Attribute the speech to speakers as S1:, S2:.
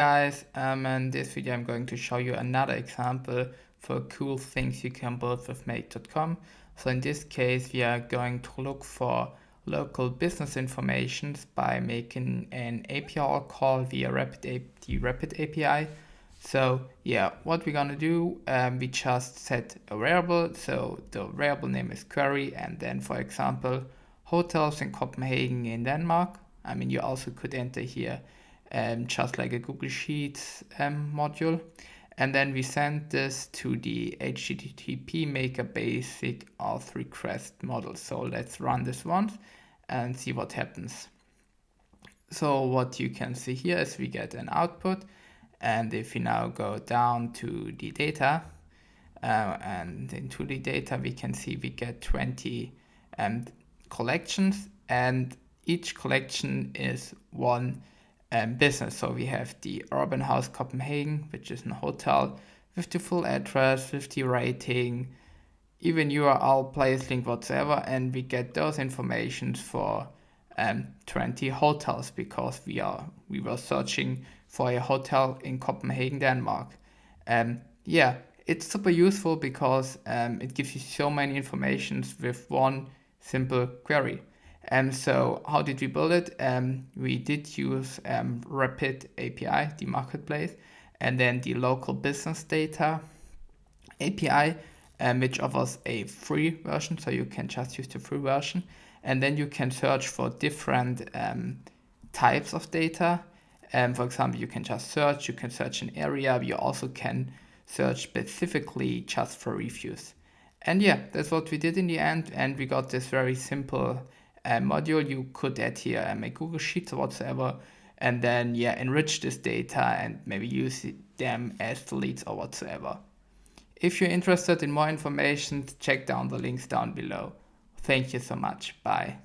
S1: Guys, in this video I'm going to show you another example for cool things you can build with make.com. So in this case we are going to look for local business information by making an API call via the RapidAPI. So yeah, what we're gonna do, we just set a variable. So the variable name is query, and then for example hotels in Copenhagen in Denmark. I mean, you also could enter here just like a Google Sheets module. And then we send this to the HTTP maker basic auth request model. So let's run this once and see what happens. So what you can see here is we get an output, and if we now go down to the data and into the data, we can see we get 20 collections, and each collection is one business. So we have the Urban House Copenhagen, which is a hotel with the full address, with the rating, even URL, place link, whatsoever, and we get those informations for 20 hotels because we were searching for a hotel in Copenhagen, Denmark. Yeah, it's super useful because it gives you so many informations with one simple query. So how did we build it? We did use RapidAPI, the marketplace, and then the local business data API, which offers a free version, so you can just use the free version, and then you can search for different types of data. For example, you can search an area. You also can search specifically just for reviews. And yeah, that's what we did in the end, and we got this very simple module. You could add here a Google Sheets or whatsoever, and then yeah, enrich this data and maybe use them as the leads or whatsoever. If you're interested in more information, check down the links down below. Thank you so much. Bye.